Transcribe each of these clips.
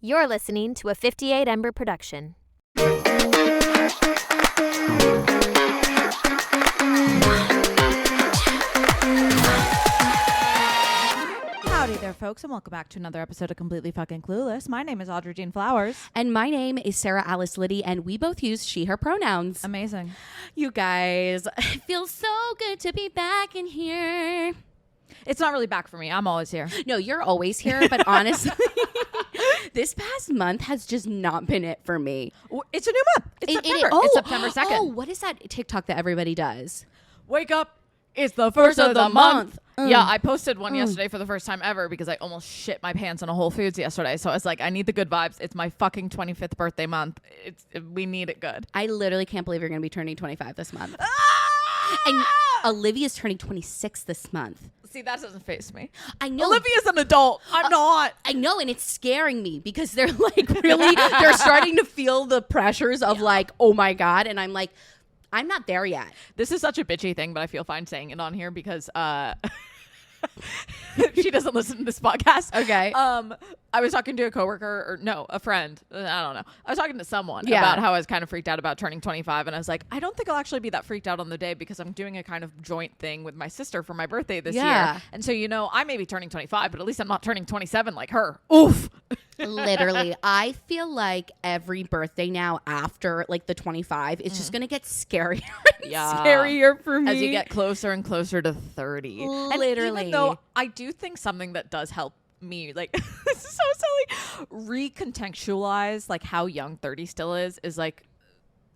You're listening to a 58 Ember production. Howdy there, folks, and welcome back to another episode of Completely Fucking Clueless. My name is Audrey Jean Flowers. And my name is Sarah Alice Liddy, and we both use she, her pronouns. Amazing. You guys, it feels so good to be back in here. It's not really back for me. I'm always here. No, you're always here, but honestly, this past month has just not been it for me. It's a new month. It's September. It's September 2nd. Oh, what is that TikTok that everybody does? Wake up. It's the first of the month. Mm. Yeah, I posted one yesterday for the first time ever because I almost shit my pants in a Whole Foods yesterday. So I was like, I need the good vibes. It's my fucking 25th birthday month. We need it good. I literally can't believe you're going to be turning 25 this month. Ah! And Olivia's turning 26 this month. See, that doesn't faze me. I know. Olivia's an adult. I'm not. I know, and it's scaring me because they're like really, they're starting to feel the pressures of like, oh my God. And I'm like, I'm not there yet. This is such a bitchy thing, but I feel fine saying it on here because she doesn't listen to this podcast. Okay. I was talking to a coworker, a friend. I don't know. I was talking to someone about how I was kind of freaked out about turning 25, and I was like, I don't think I'll actually be that freaked out on the day because I'm doing a kind of joint thing with my sister for my birthday this year. And so, I may be turning 25, but at least I'm not turning 27 like her. Oof. Literally, I feel like every birthday now after like the 25 is just gonna get scarier and scarier for me as you get closer and closer to 30. Literally, and even though I do think something that does help me, like this is so silly, recontextualize like how young 30 still is like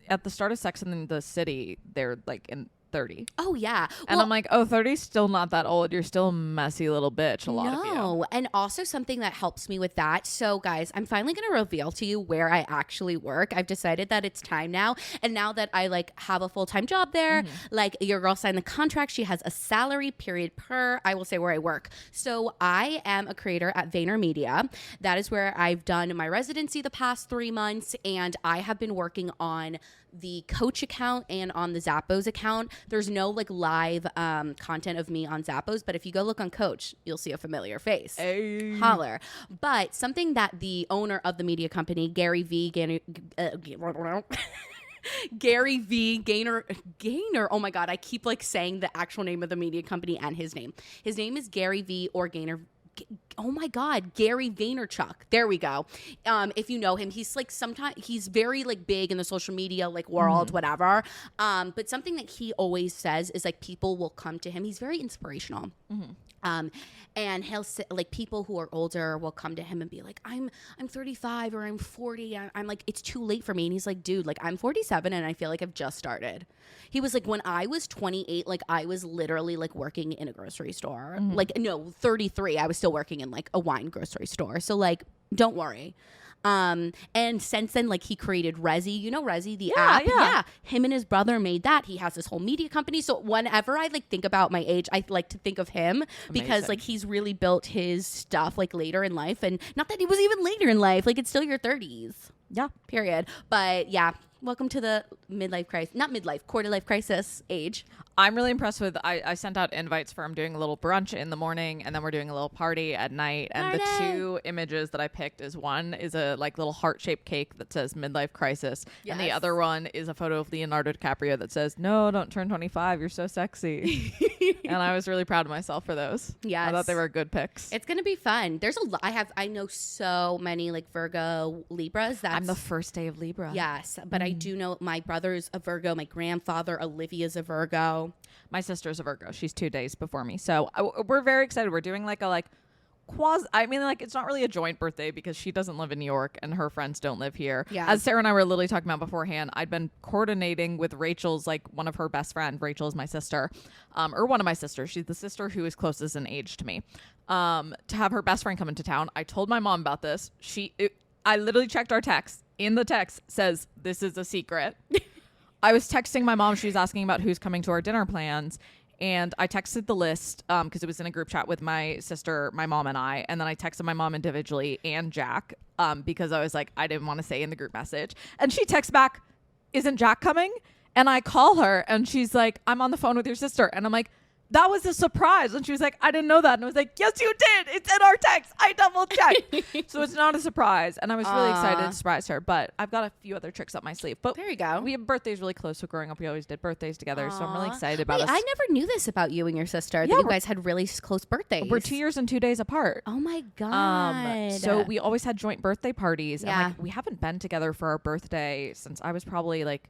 at the start of Sex and the City, they're like in 30. Oh yeah. And I'm like, 30's still not that old. You're still a messy little bitch, a lot of you. No, and also something that helps me with that. So guys, I'm finally going to reveal to you where I actually work. I've decided that it's time now. And now that I like have a full-time job there, like your girl signed the contract, she has a salary period per, I will say where I work. So I am a creator at VaynerMedia. That is where I've done my residency the past 3 months. And I have been working on the Coach account and on the Zappos account. There's no like live content of me on Zappos, but if you go look on Coach, you'll see a familiar face. Hey. Holler. But something that the owner of the media company, Gary V. Gaynor, oh my God, I keep like saying the actual name of the media company and his name. His name is Gary V. or Gaynor. Oh my God, Gary Vaynerchuk. There we go. If you know him, he's like sometimes he's very like big in the social media like world, whatever. But something that he always says is like people will come to him. He's very inspirational. And he'll say, like people who are older will come to him and be like, I'm 35 or I'm 40. I'm like, it's too late for me. And he's like, dude, like I'm 47 and I feel like I've just started. He was like, when I was 28, like I was literally like working in a grocery store. Like, no, 33, I was still working in like a wine grocery store. So like, don't worry. And since then, like he created Resi, Resi, the app. Yeah. Him and his brother made that. He has this whole media company. So whenever I like think about my age, I like to think of him because like he's really built his stuff like later in life, and not that it was even later in life. Like it's still your 30s. Yeah. Period. But yeah. Welcome to the quarter life crisis age. I'm really impressed with, I sent out invites for, I'm doing a little brunch in the morning and then we're doing a little party at night. And the two images that I picked is one is a like little heart-shaped cake that says midlife crisis. Yes. And the other one is a photo of Leonardo DiCaprio that says, no, don't turn 25. You're so sexy. And I was really proud of myself for those. Yes. I thought they were good picks. It's going to be fun. There's a lot. I know so many like Virgo Libras. I'm the first day of Libra. Yes. But I do know my brother's a Virgo. My grandfather, Olivia's a Virgo. My sister's a Virgo. She's 2 days before me. So we're very excited. We're doing like a it's not really a joint birthday because she doesn't live in New York and her friends don't live here. Yeah. As Sarah and I were literally talking about beforehand, I'd been coordinating with Rachel's, like one of her best friend. Rachel is my sister, or one of my sisters. She's the sister who is closest in age to me. To have her best friend come into town. I told my mom about this. I literally checked our text. In the text says, this is a secret. I was texting my mom. She was asking about who's coming to our dinner plans. And I texted the list because it was in a group chat with my sister, my mom, and I. And then I texted my mom individually and Jack because I was like, I didn't want to say in the group message. And she texts back, isn't Jack coming? And I call her and she's like, I'm on the phone with your sister. And I'm like, that was a surprise. And she was like, I didn't know that. And I was like, yes, you did. It's in our text. I double checked. So it's not a surprise. And I was really excited to surprise her. But I've got a few other tricks up my sleeve. But there you go. We have birthdays really close. So growing up, we always did birthdays together. So I'm really excited about us. I never knew this about you and your sister, that you guys had really close birthdays. We're 2 years and 2 days apart. Oh my God. So we always had joint birthday parties. Yeah. And like, we haven't been together for our birthday since I was probably like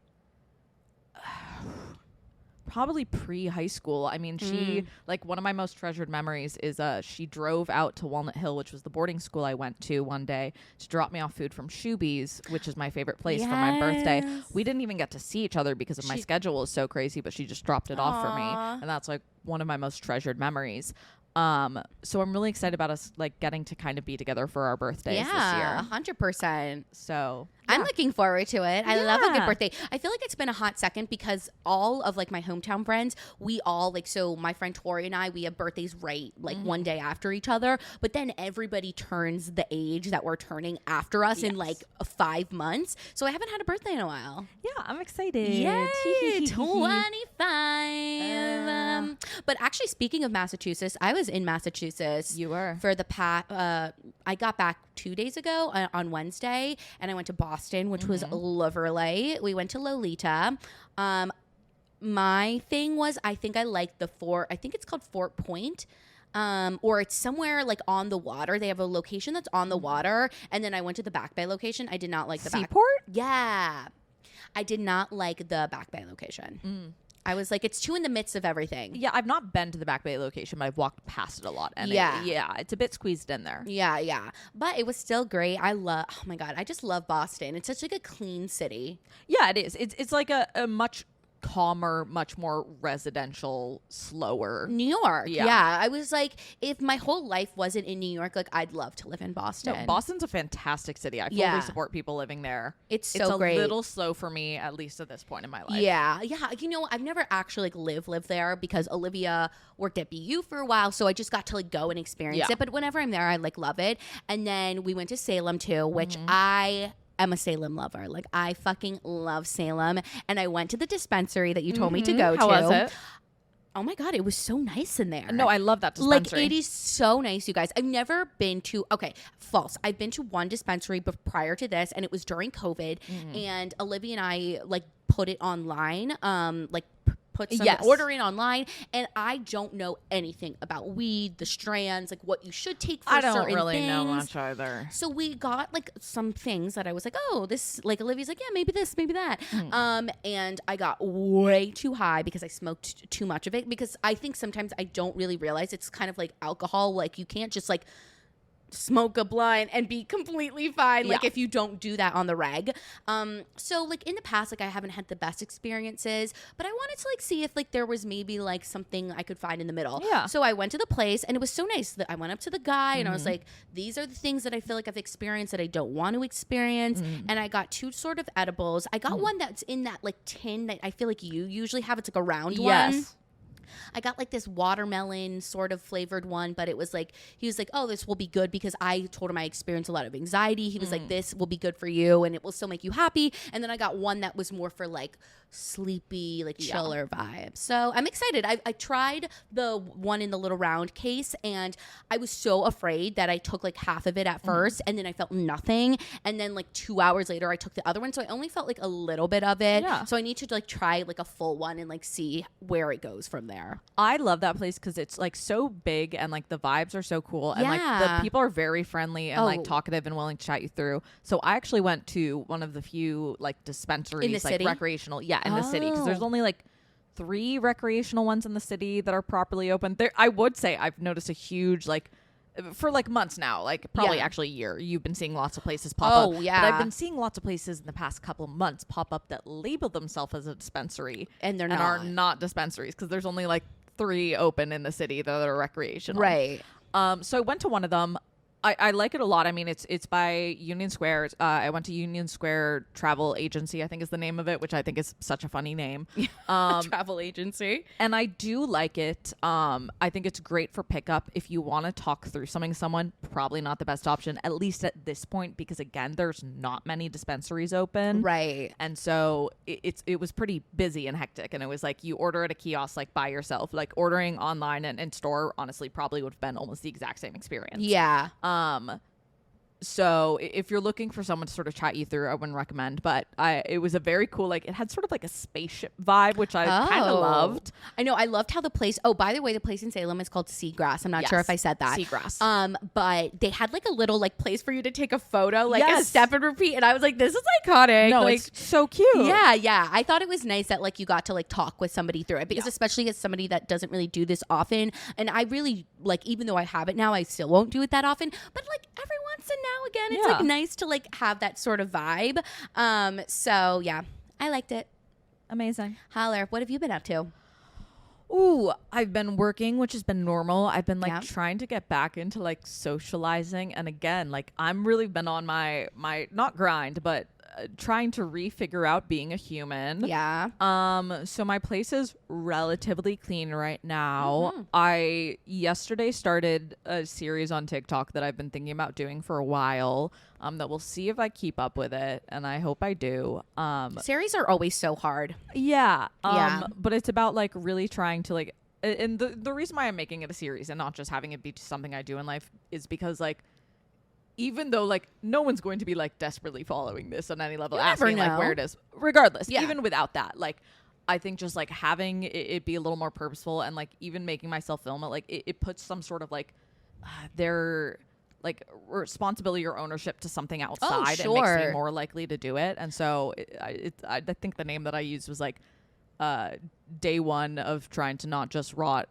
pre-high school. I mean, she, like, one of my most treasured memories is she drove out to Walnut Hill, which was the boarding school I went to one day, to drop me off food from Shoebies, which is my favorite place for my birthday. We didn't even get to see each other because of my schedule is so crazy, but she just dropped it off for me. And that's like one of my most treasured memories. So I'm really excited about us like getting to kind of be together for our birthdays this year. 100%. So I'm looking forward to it. I love a good birthday. I feel like it's been a hot second because all of like my hometown friends, we all like, so my friend Tori and I, we have birthdays right like one day after each other, but then everybody turns the age that we're turning after us in like 5 months. So I haven't had a birthday in a while. Yeah, I'm excited. Yay, 25. But actually, speaking of Massachusetts, I was in Massachusetts. You were. For the past, I got back 2 days ago on Wednesday, and I went to Boston, which was lovely. We went to Lolita. My thing was, I think I liked I think it's called Fort Point. Or it's somewhere like on the water. They have a location that's on the water. And then I went to the Back Bay location. I did not like the Seaport? Yeah. I did not like the Back Bay location. I was like, it's too in the midst of everything. Yeah, I've not been to the Back Bay location, but I've walked past it a lot. And it's a bit squeezed in there. Yeah. But it was still great. Oh my God, I just love Boston. It's such like a clean city. Yeah, it is. It's like a much calmer, much more residential, slower New York. Yeah. I was like, if my whole life wasn't in New York, like I'd love to live in Boston. No, Boston's a fantastic city. I fully support people living there. It's great. A little slow for me, at least at this point in my life. Yeah. You know, I've never actually like lived there because Olivia worked at BU for a while, so I just got to like go and experience it. But whenever I'm there, I like love it. And then we went to Salem too, which I'm a Salem lover. Like, I fucking love Salem. And I went to the dispensary that you told me to go to. How was it? Oh my God, it was so nice in there. No, I love that dispensary. Like, it is so nice, you guys. I've never been to, false. I've been to one dispensary prior to this, and it was during COVID. And Olivia and I, like, put it online, put some ordering online, and I don't know anything about weed, the strands, like what you should take for certain things. I don't really know much either. So we got like some things that I was like, oh, this, like Olivia's like, yeah, maybe this, maybe that. And I got way too high because I smoked too much of it, because I think sometimes I don't really realize it's kind of like alcohol. Like, you can't just like smoke a blunt and be completely fine, like if you don't do that on the reg. So like in the past, like I haven't had the best experiences, but I wanted to like see if like there was maybe like something I could find in the middle. So I went to the place, and it was so nice that I went up to the guy and I was like, these are the things that I feel like I've experienced that I don't want to experience. And I got 2 sort of edibles. I got one that's in that like tin that I feel like you usually have. It's like a round one. I got like this watermelon sort of flavored one, but it was like, he was like, oh, this will be good, because I told him I experienced a lot of anxiety. He was like, this will be good for you and it will still make you happy. And then I got one that was more for like sleepy, like chiller vibe. So I'm excited. I tried the one in the little round case, and I was so afraid that I took like half of it at first, and then I felt nothing. And then like 2 hours later, I took the other one. So I only felt like a little bit of it. So I need to like try like a full one and like see where it goes from there. I love that place because it's like so big, and like the vibes are so cool, and like the people are very friendly and like talkative and willing to chat you through. So I actually went to one of the few like dispensaries, in the like city? Recreational, in the city, because there's only like 3 recreational ones in the city that are properly open. There, I would say I've noticed a huge like, for like months now, like probably actually a year, you've been seeing lots of places pop up. But I've been seeing lots of places in the past couple of months pop up that label themselves as a dispensary, and they're are not dispensaries, because there's only like 3 open in the city that are recreational. Right. So I went to one of them. I like it a lot. I mean, it's by Union Square. I went to Union Square Travel Agency, I think is the name of it, which I think is such a funny name. Travel agency. And I do like it. I think it's great for pickup if you want to talk through something with someone. Probably not the best option, at least at this point, because again, there's not many dispensaries open. Right. And so it was pretty busy and hectic. And it was like you order at a kiosk like by yourself. Like ordering online and in store, honestly, probably would have been almost the exact same experience. Yeah. So if you're looking for someone to sort of chat you through, I wouldn't recommend. But it was a very cool, like it had sort of like a spaceship vibe, which I kind of loved. I know. I loved how the place. Oh, by the way, the place in Salem is called Seagrass. I'm not sure if I said that. Seagrass. But they had like a little like place for you to take a photo, like a step and repeat. And I was like, this is iconic. No, like, it's so cute. Yeah, yeah. I thought it was nice that like you got to like talk with somebody through it because especially as somebody that doesn't really do this often, and I really like even though I have it now, I still won't do it that often. But like every once and now again, it's like nice to like have that sort of vibe. So yeah, I liked it. Amazing. Holler, what have you been up to? Ooh, I've been working, which has been normal. I've been like trying to get back into like socializing, and again, like I'm really been on my not grind, but trying to refigure out being a human. Yeah. So my place is relatively clean right now. I yesterday started a series on TikTok that I've been thinking about doing for a while. That we'll see if I keep up with it, and I hope I do. Series are always so hard. Yeah. But it's about like really trying to like, and the reason why I'm making it a series and not just having it be something I do in life is because like, even though like no one's going to be like desperately following this on any level, asking like where it is, regardless, even without that, like I think just like having it be a little more purposeful and like even making myself film it, like it puts some sort of like their like responsibility or ownership to something outside. It makes me more likely to do it. And so I think the name that I used was like day one of trying to not just rot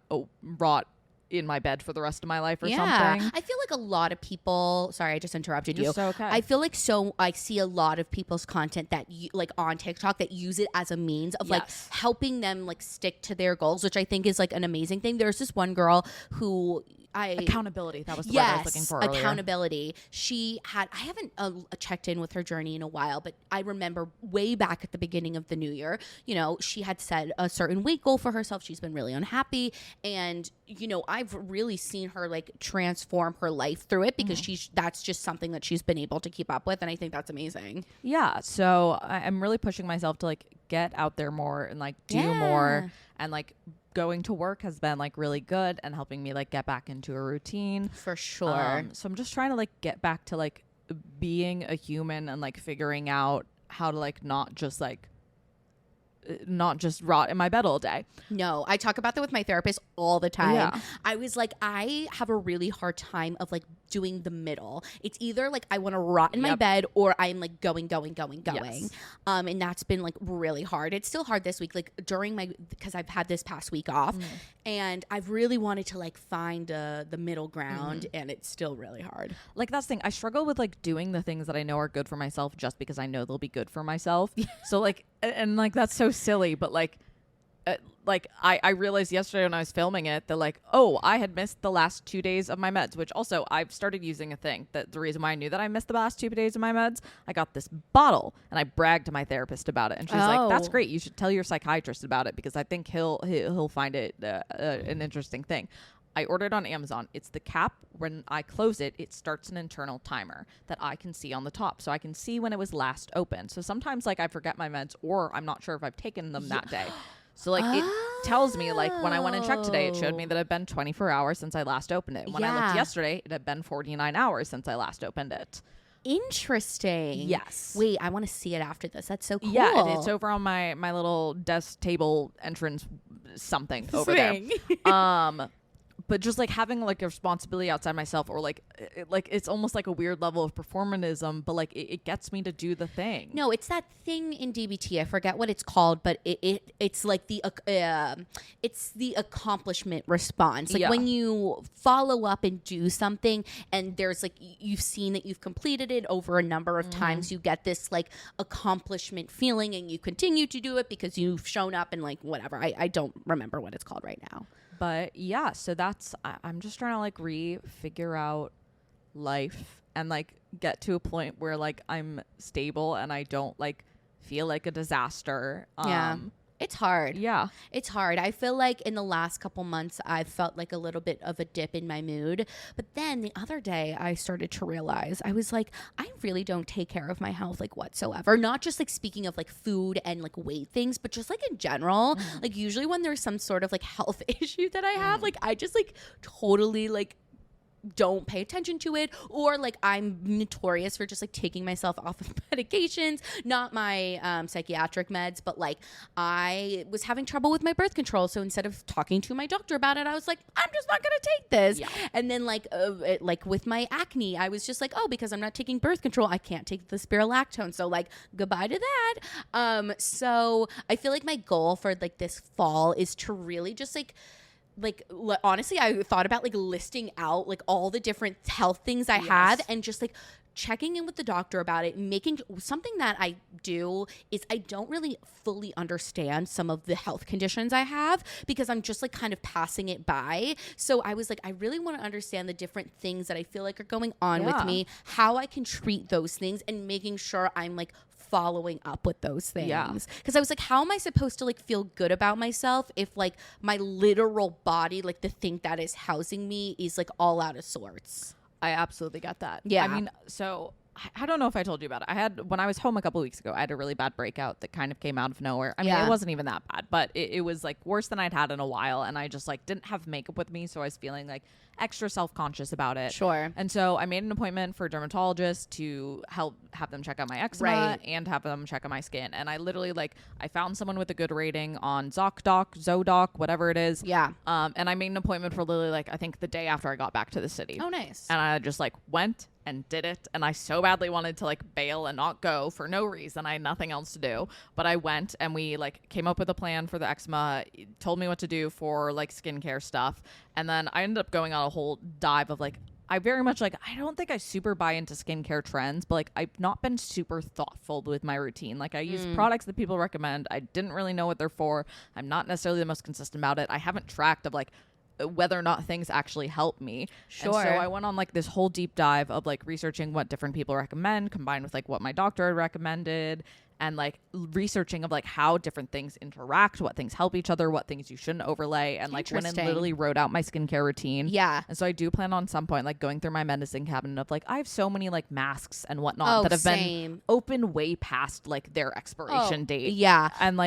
in my bed for the rest of my life or something. I feel like a lot of people, sorry, I just interrupted you. So okay. I feel like I see a lot of people's content that like on TikTok that use it as a means of like helping them like stick to their goals, which I think is like an amazing thing. There's this one girl who accountability. That was the word I was looking for earlier. Accountability. I haven't checked in with her journey in a while, but I remember way back at the beginning of the new year, you know, she had set a certain weight goal for herself. She's been really unhappy. And, you know, I've really seen her like transform her life through it because that's just something that she's been able to keep up with. And I think that's amazing. Yeah. So I'm really pushing myself to like get out there more and like do more, and like going to work has been like really good and helping me like get back into a routine. For sure. So I'm just trying to like get back to like being a human and like figuring out how to like not just rot in my bed all day. No, I talk about that with my therapist all the time. Yeah. I was like, I have a really hard time of like doing the middle. It's either like I want to rot in my bed or I'm like going. Yes. And that's been like really hard. It's still hard this week, like because I've had this past week off and I've really wanted to like find the middle ground and it's still really hard. Like that's the thing. I struggle with like doing the things that I know are good for myself just because I know they'll be good for myself. So like, and like that's so silly, but like I realized yesterday when I was filming it that like, oh, I had missed the last 2 days of my meds, which also I've started using a thing that the reason why I knew that I missed the last 2 days of my meds, I got this bottle and I bragged to my therapist about it. And she's like, that's great. You should tell your psychiatrist about it because I think he'll find it an interesting thing. I ordered on Amazon. It's the cap. When I close it, it starts an internal timer that I can see on the top. So I can see when it was last open. So sometimes like I forget my meds or I'm not sure if I've taken them that day. So like it tells me like when I went and checked today, it showed me that it had been 24 hours since I last opened it. When I looked yesterday, it had been 49 hours since I last opened it. Interesting. Yes. Wait, I want to see it after this. That's so cool. Yeah, it's over on my little desk table entrance something over there. But just like having like a responsibility outside myself or like it's almost like a weird level of performatism, but like it gets me to do the thing. No, it's that thing in DBT. I forget what it's called, but it's like it's the accomplishment response. Like when you follow up and do something and there's like you've seen that you've completed it over a number of times, you get this like accomplishment feeling and you continue to do it because you've shown up and like whatever. I don't remember what it's called right now. But yeah, so I'm just trying to like figure out life and like get to a point where like I'm stable and I don't like feel like a disaster. It's hard. Yeah. It's hard. I feel like in the last couple months, I've felt like a little bit of a dip in my mood. But then the other day, I started to realize, I was like, I really don't take care of my health like whatsoever. Not just like speaking of like food and like weight things, but just like in general. Like usually when there's some sort of like health issue that I have, like I just like totally like don't pay attention to it, or like I'm notorious for just like taking myself off of medications, not my psychiatric meds, but like I was having trouble with my birth control, so instead of talking to my doctor about it, I was like, I'm just not gonna take this. And then like with my acne, I was just like, oh, because I'm not taking birth control, I can't take the spirulactone, so like goodbye to that. So I feel like my goal for like this fall is to really just like honestly, I thought about like listing out like all the different health things I have and just like checking in with the doctor about it. Making something that I do is I don't really fully understand some of the health conditions I have because I'm just like kind of passing it by. So I was like, I really want to understand the different things that I feel like are going on with me, how I can treat those things, and making sure I'm like following up with those things. Because I was like, how am I supposed to like feel good about myself if like my literal body, like the thing that is housing me, is like all out of sorts? I absolutely get that. Yeah. I mean, so I don't know if I told you about it. When I was home a couple weeks ago, I had a really bad breakout that kind of came out of nowhere. I mean, it wasn't even that bad, but it was like worse than I'd had in a while. And I just like didn't have makeup with me. So I was feeling like extra self-conscious about it. Sure. And so I made an appointment for a dermatologist to have them check out my eczema and have them check out my skin. And I literally I found someone with a good rating on ZocDoc, whatever it is. Yeah. And I made an appointment for literally I think the day after I got back to the city. Oh, nice. And I just went and did it. And I so badly wanted to bail and not go for no reason. I had nothing else to do. But I went and we came up with a plan for the eczema, told me what to do for skincare stuff. And then I ended up going on a whole dive of I very much I don't think I super buy into skincare trends, but I've not been super thoughtful with my routine. I use products that people recommend. I didn't really know what they're for. I'm not necessarily the most consistent about it. I haven't tracked of whether or not things actually help me. Sure. And so I went on this whole deep dive of researching what different people recommend combined with what my doctor had recommended, and researching of how different things interact, what things help each other, what things you shouldn't overlay, and went and literally wrote out my skincare routine. Yeah. And so I do plan on some point going through my medicine cabinet of I have so many masks and whatnot that have been open way past their expiration date. Yeah. And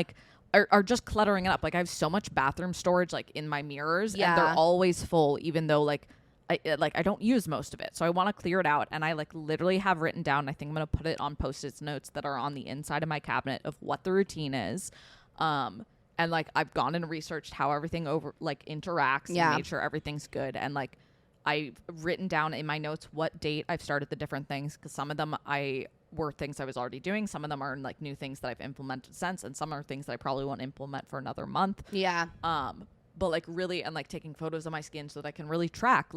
are just cluttering it up. I have so much bathroom storage in my mirrors, and they're always full, even though I don't use most of it. So I want to clear it out, and I literally have written down, I think I'm going to put it on Post-it notes that are on the inside of my cabinet of what the routine is. And I've gone and researched how everything interacts and made sure everything's good. And I've written down in my notes what date I've started the different things, because some of them were things I was already doing. Some of them are new things that I've implemented since, and some are things that I probably won't implement for another month. Yeah. But really, and taking photos of my skin so that I can really track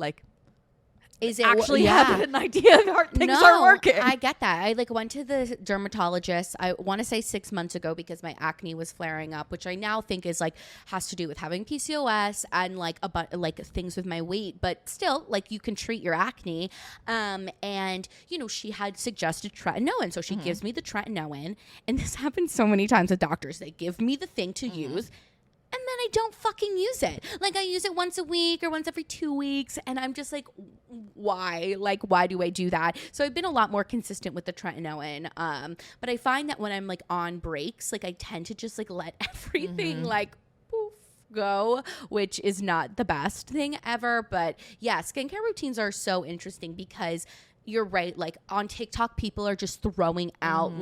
is it actually have an idea of how things are working. I get that. I went to the dermatologist, I want to say 6 months ago, because my acne was flaring up, which I now think is has to do with having PCOS and things with my weight, but still you can treat your acne. And she had suggested tretinoin, so she gives me the tretinoin, and this happens so many times with doctors. They give me the thing to use, and then I don't fucking use it. I use it once a week or once every 2 weeks. And I'm just why? Why do I do that? So I've been a lot more consistent with the tretinoin. But I find that when I'm on breaks, I tend to just let everything poof, go, which is not the best thing ever. But yeah, skincare routines are so interesting because you're right. On TikTok, people are just throwing out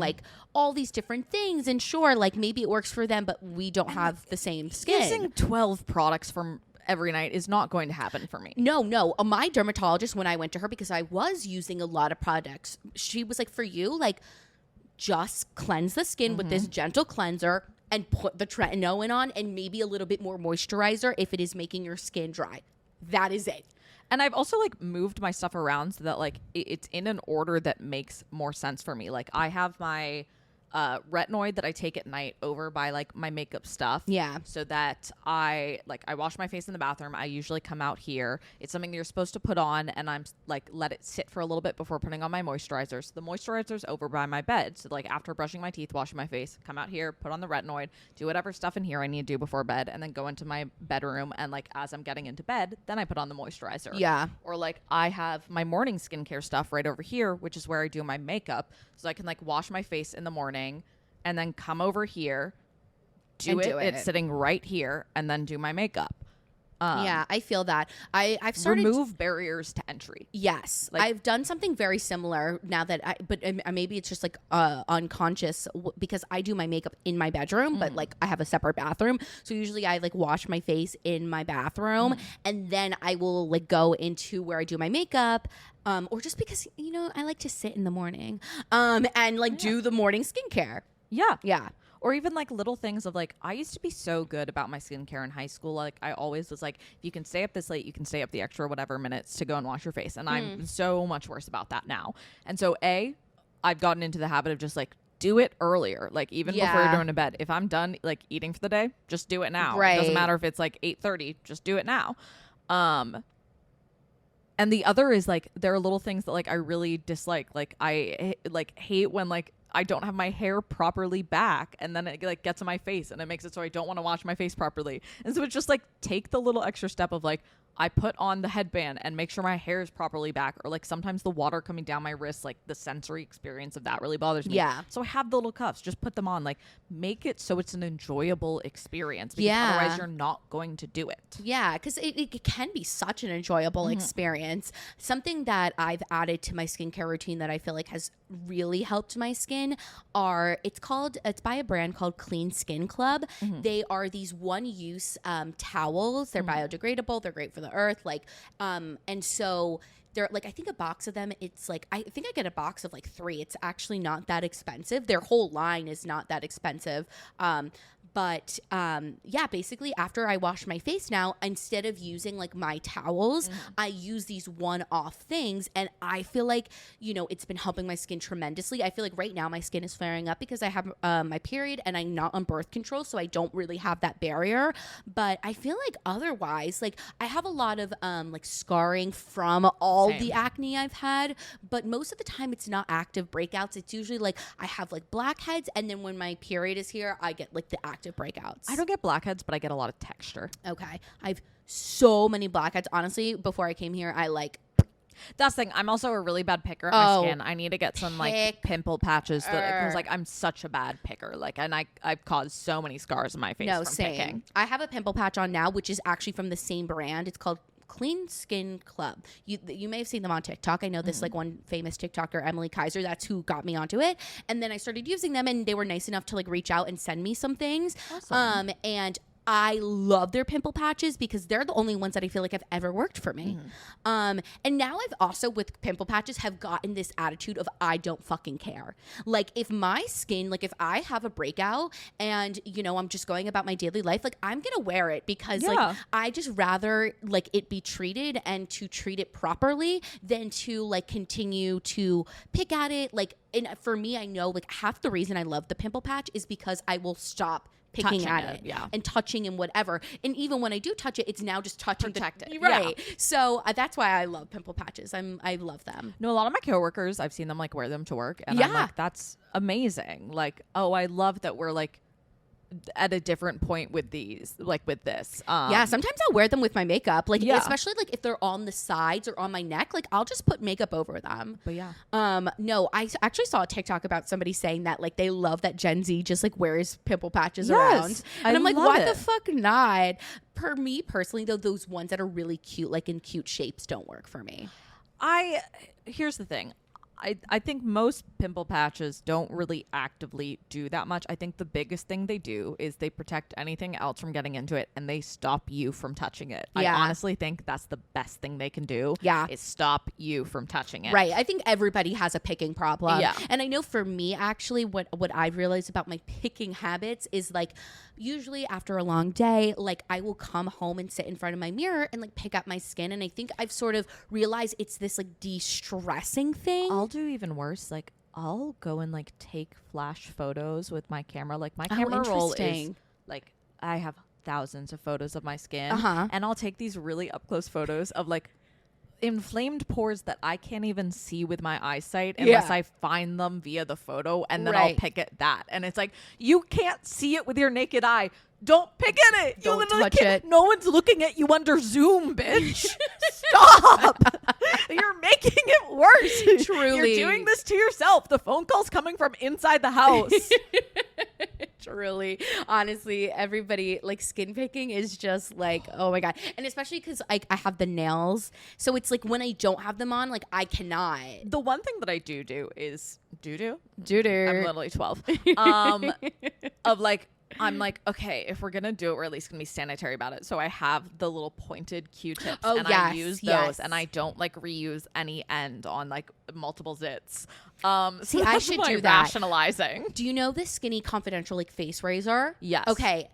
all these different things, and sure, maybe it works for them, but we don't have the same skin. Using 12 products from every night is not going to happen for me. No. My dermatologist, when I went to her, because I was using a lot of products, she was for you, just cleanse the skin with this gentle cleanser and put the tretinoin on, and maybe a little bit more moisturizer if it is making your skin dry. That is it. And I've also moved my stuff around so that it's in an order that makes more sense for me. I have my retinoid that I take at night over by like my makeup stuff. Yeah. So that I wash my face in the bathroom. I usually come out here. It's something you're supposed to put on, and I'm like let it sit for a little bit before putting on my moisturizer. So the moisturizer's over by my bed. So like after brushing my teeth, washing my face, come out here, put on the retinoid, do whatever stuff in here I need to do before bed, and then go into my bedroom. And like as I'm getting into bed, then I put on the moisturizer. Yeah. Or like I have my morning skincare stuff right over here, which is where I do my makeup. So I can like wash my face in the morning and then come over here, do it. It's sitting right here, and then do my makeup. Yeah, I feel that. I've started remove barriers to entry. Yes, like, I've done something very similar now that but maybe it's just like unconscious because I do my makeup in my bedroom, but like I have a separate bathroom. So usually I like wash my face in my bathroom, and then I will like go into where I do my makeup. Or just because, you know, I like to sit in the morning and like do the morning skincare. Yeah. Yeah. Or even like little things of like, I used to be so good about my skincare in high school. Like I always was like, if you can stay up this late, you can stay up the extra whatever minutes to go and wash your face. And I'm so much worse about that now. And so I've gotten into the habit of just like, do it earlier. Like even before you're going to bed. If I'm done like eating for the day, just do it now. Right. It doesn't matter if it's like 8:30, just do it now. And the other is like there are little things that like I really dislike. Like I like hate when like I don't have my hair properly back, and then it like gets in my face, and it makes it so I don't want to wash my face properly. And so it's just like take the little extra step of like I put on the headband and make sure my hair is properly back, or like sometimes the water coming down my wrist, like the sensory experience of that really bothers me. Yeah. So I have the little cuffs, just put them on, like make it so it's an enjoyable experience, because otherwise you're not going to do it. Yeah, because it can be such an enjoyable experience. Something that I've added to my skincare routine that I feel like has really helped my skin it's by a brand called Clean Skin Club. They are these one-use towels. They're biodegradable. They're great for the earth. Like, and so they're like, I think a box of them, it's like, I think I get a box of like 3. It's actually not that expensive. Their whole line is not that expensive. But yeah, basically after I wash my face now, instead of using like my towels, I use these one-off things, and I feel like, you know, it's been helping my skin tremendously. I feel like right now my skin is flaring up because I have my period and I'm not on birth control, so I don't really have that barrier. But I feel like otherwise, like I have a lot of like scarring from all the acne I've had, but most of the time it's not active breakouts. It's usually like I have like blackheads, and then when my period is here, I get like the active breakouts. I don't get blackheads, but I get a lot of texture. Okay. I've so many blackheads. Honestly, before I came here, I like... That's the thing. I'm also a really bad picker at my skin. I need to get some like pimple patches because like I'm such a bad picker. Like, and I've caused so many scars on my face from picking. I have a pimple patch on now, which is actually from the same brand. It's called Clean Skin Club. You may have seen them on TikTok. I know this like one famous TikToker, Emily Kaiser, that's who got me onto it. And then I started using them, and they were nice enough to like reach out and send me some things. Awesome. And I love their pimple patches because they're the only ones that I feel like have ever worked for me. And now I've also, with pimple patches, have gotten this attitude of I don't fucking care. Like if my skin, like if I have a breakout and, you know, I'm just going about my daily life, like I'm going to wear it because like I just rather like it be treated and to treat it properly than to like continue to pick at it. Like, and for me, I know like half the reason I love the pimple patch is because I will stop picking at it and touching and whatever. And even when I do touch it, it's now just touching protected. Right. Yeah. So that's why I love pimple patches. I love them. No, a lot of my coworkers, I've seen them like wear them to work, and I'm like, that's amazing. Like, oh, I love that we're like at a different point with these, like with this. Yeah, sometimes I'll wear them with my makeup, like especially like if they're on the sides or on my neck, like I'll just put makeup over them. But yeah, no, I actually saw a TikTok about somebody saying that like they love that Gen Z just like wears pimple patches around, and I'm like, why the fuck not? For me personally, though, those ones that are really cute, like in cute shapes, don't work for me. Here's the thing. I think most pimple patches don't really actively do that much. I think the biggest thing they do is they protect anything else from getting into it, and they stop you from touching it. Yeah. I honestly think that's the best thing they can do. Yeah. Is stop you from touching it. Right. I think everybody has a picking problem. Yeah. And I know for me, actually, what I've realized about my picking habits is like usually after a long day, like I will come home and sit in front of my mirror and like pick up my skin. And I think I've sort of realized it's this like de-stressing thing. I'll do even worse. Like I'll go and like take flash photos with my camera. Like my camera roll is like, I have thousands of photos of my skin, and I'll take these really up close photos of like inflamed pores that I can't even see with my eyesight unless I find them via the photo, and then I'll pick at that. And it's like, you can't see it with your naked eye. Don't pick at it. Don't touch it. No one's looking at you under Zoom, bitch. Stop. You're making it worse. Truly. You're doing this to yourself. The phone call's coming from inside the house. Truly. Honestly, everybody, like, skin picking is just like, oh my God. And especially because I have the nails. So it's like when I don't have them on, like, I cannot. The one thing that I do is Doo-doo. I'm literally 12. Of like, I'm like, okay, if we're going to do it, we're at least going to be sanitary about it. So I have the little pointed Q-tips and I use those and I don't like reuse any end on like multiple zits. See, I should do that. Rationalizing. Do you know this Skinny Confidential like face razor? Yes. Okay.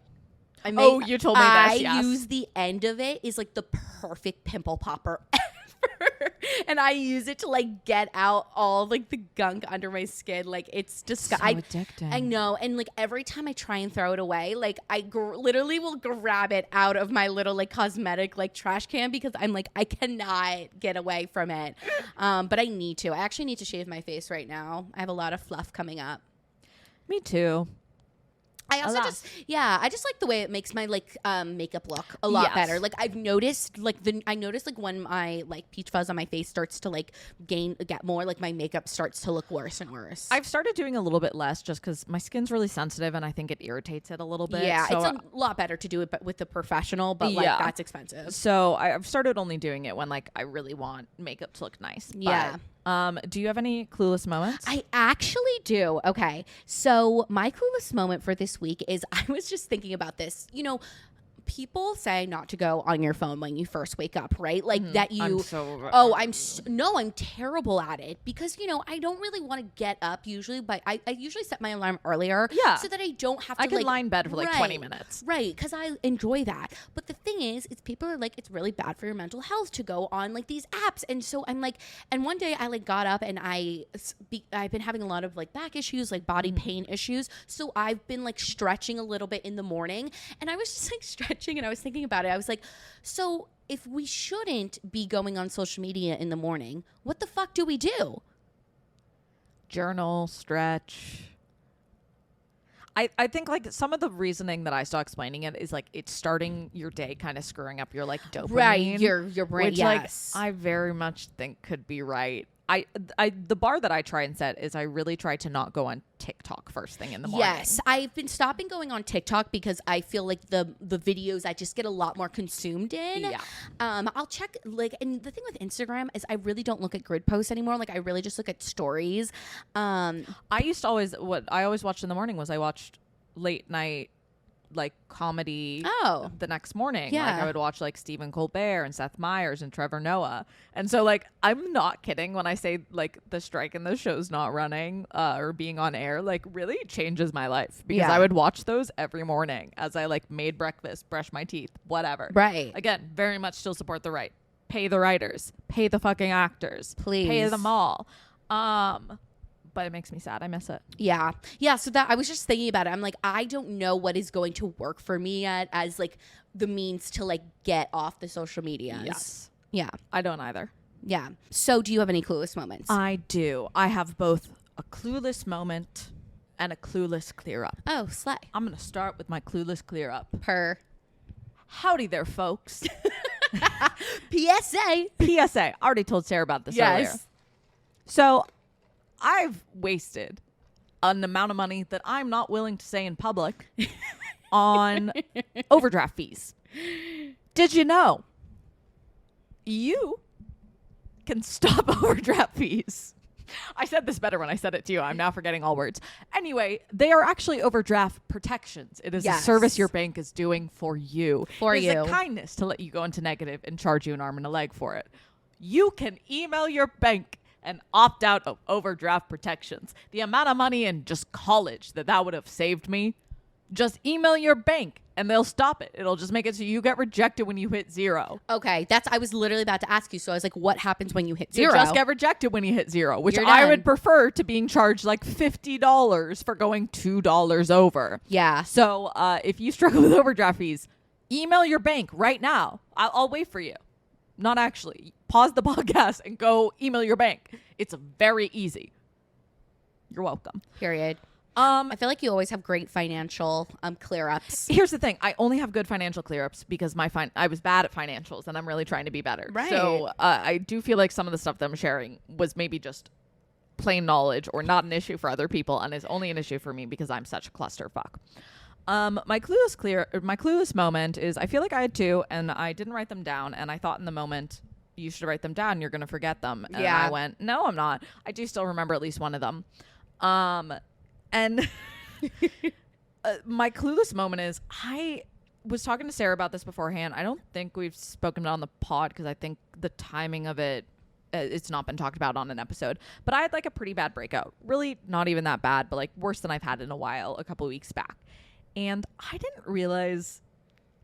You told me this. I use the end of it is like the perfect pimple popper ever. And I use it to like get out all like the gunk under my skin. Like it's disgusting. So addicting. I know. And like every time I try and throw it away, like I literally will grab it out of my little like cosmetic like trash can because I'm like, I cannot get away from it. But I need to. I actually need to shave my face right now. I have a lot of fluff coming up. Me too. I also I just like the way it makes my like makeup look a lot better. Like I've noticed like when my like peach fuzz on my face starts to like get more, like my makeup starts to look worse and worse. I've started doing a little bit less just because my skin's really sensitive and I think it irritates it a little bit. Yeah, so it's a lot better to do it but with a professional, but like that's expensive. So I've started only doing it when like I really want makeup to look nice. Yeah. Do you have any clueless moments? I actually do. Okay. So my clueless moment for this week is I was just thinking about this. You know, people say not to go on your phone when you first wake up, right? Like that you I'm terrible at it because, you know, I don't really want to get up usually, but I usually set my alarm earlier so that I don't have to I can lie in bed for like 20 minutes. Right, because I enjoy that. But the thing is people are like, it's really bad for your mental health to go on like these apps. And so I'm like, and one day I like got up and I've been having a lot of like back issues, like body pain issues. So I've been like stretching a little bit in the morning and I was just like stretching and I was thinking about it. I was like, so if we shouldn't be going on social media in the morning, what the fuck do we do? Journal, stretch. I think like some of the reasoning that I saw explaining it is like it's starting your day kind of screwing up your like dopamine. Right, your brain. Which like I very much think could be right. I the bar that I try and set is I really try to not go on TikTok first thing in the morning. Yes, I've been stopping going on TikTok because I feel like the videos I just get a lot more consumed in. Yeah. I'll check like, and the thing with Instagram is I really don't look at grid posts anymore. Like I really just look at stories. I used to what I always watched in the morning was I watched late night like comedy the next morning. Yeah. Like I would watch like Stephen Colbert and Seth Meyers and Trevor Noah. And so like I'm not kidding when I say like the strike and the show's not running or being on air like really changes my life because I would watch those every morning as I like made breakfast, brush my teeth, whatever. Right. Again, very much still support the right. Pay the writers, pay the fucking actors, please. Pay them all. But it makes me sad. I miss it. Yeah. Yeah. So that I was just thinking about it. I'm like, I don't know what is going to work for me as like the means to like get off the social media. Yes. Yeah. I don't either. Yeah. So do you have any clueless moments? I do. I have both a clueless moment and a clueless clear up. Oh, slay. I'm going to start with my clueless clear up. Howdy there, folks. PSA. I already told Sarah about this earlier. So I've wasted an amount of money that I'm not willing to say in public on overdraft fees. Did you know you can stop overdraft fees? I said this better when I said it to you. I'm now forgetting all words. Anyway, they are actually overdraft protections. It is a service your bank is doing for you. It's a kindness to let you go into negative and charge you an arm and a leg for it. You can email your bank and opt out of overdraft protections. The amount of money in just college that would have saved me, just email your bank and they'll stop it. It'll just make it so you get rejected when you hit 0. Okay, I was literally about to ask you. So I was like, what happens when you hit 0? You just get rejected when you hit 0, which You're I done. would prefer to being charged like $50 for going $2 over. Yeah. So if you struggle with overdraft fees, email your bank right now. I'll wait for you. Not actually. Pause the podcast and go email your bank. It's very easy. You're welcome. Period. I feel like you always have great financial clear-ups. Here's the thing. I only have good financial clear-ups because I was bad at financials, and I'm really trying to be better. Right. So I do feel like some of the stuff that I'm sharing was maybe just plain knowledge or not an issue for other people and is only an issue for me because I'm such a clusterfuck. My clueless moment is I feel like I had 2 and I didn't write them down, and I thought in the moment you should write them down. You're going to forget them. And I went, no, I'm not. I do still remember at least one of them. And my clueless moment is I was talking to Sarah about this beforehand. I don't think we've spoken about it on the pod because I think the timing of it, it's not been talked about on an episode. But I had like a pretty bad breakout. Really not even that bad, but like worse than I've had in a while a couple of weeks back. And I didn't realize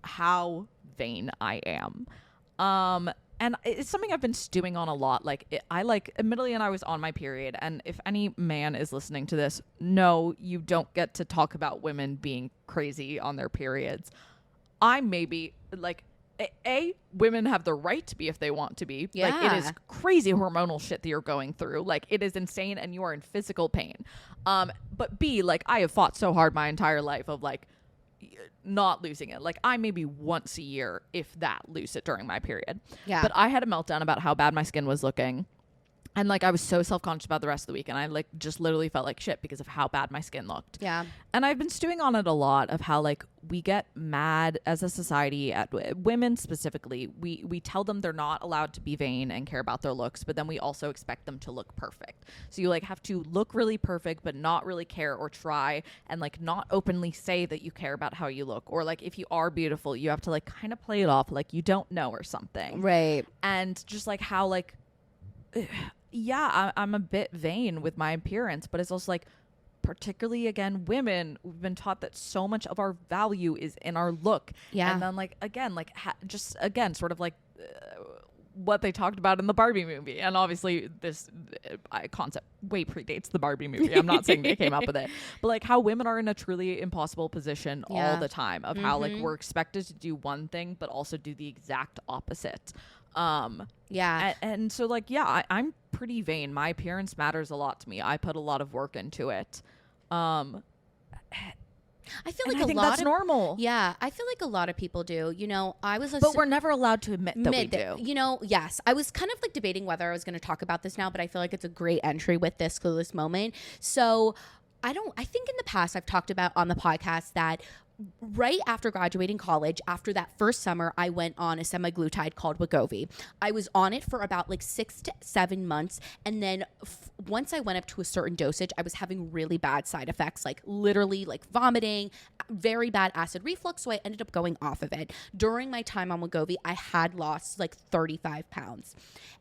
how vain I am. And it's something I've been stewing on a lot. Admittedly, and I was on my period. And if any man is listening to this, no, you don't get to talk about women being crazy on their periods. I maybe, women have the right to be if they want to be. Yeah. Like, it is crazy hormonal shit that you're going through. Like, it is insane and you are in physical pain. But B, like, I have fought so hard my entire life of, like, not losing it. Like, I maybe once a year, if that, lose it during my period. Yeah. But I had a meltdown about how bad my skin was looking. And like I was so self-conscious about the rest of the week, and I like just literally felt like shit because of how bad my skin looked. Yeah. And I've been stewing on it a lot of how like we get mad as a society at women specifically. We tell them they're not allowed to be vain and care about their looks, but then we also expect them to look perfect. So you like have to look really perfect but not really care or try, and like not openly say that you care about how you look, or like if you are beautiful, you have to like kind of play it off like you don't know or something. Right. And just like how like yeah, I'm a bit vain with my appearance, but it's also like, particularly again, women, we've been taught that so much of our value is in our look. Yeah. And then like, again, like just again, sort of like what they talked about in the Barbie movie. And obviously this concept way predates the Barbie movie. I'm not saying they came up with it, but like how women are in a truly impossible position all the time of how like we're expected to do one thing, but also do the exact opposite. Yeah. And so like, yeah, I'm pretty vain. My appearance matters a lot to me. I put a lot of work into it. I feel like I think that's normal. Yeah, I feel like a lot of people do. You know, but we're never allowed to admit that we do. You know, yes. I was kind of like debating whether I was going to talk about this now, but I feel like it's a great entry with this Clueless moment. So I think in the past I've talked about on the podcast that right after graduating college, after that first summer, I went on a semaglutide called Wegovy. I was on it for about like 6 to 7 months. And then once I went up to a certain dosage, I was having really bad side effects, like literally like vomiting, very bad acid reflux. So I ended up going off of it. During my time on Wegovy, I had lost like 35 pounds.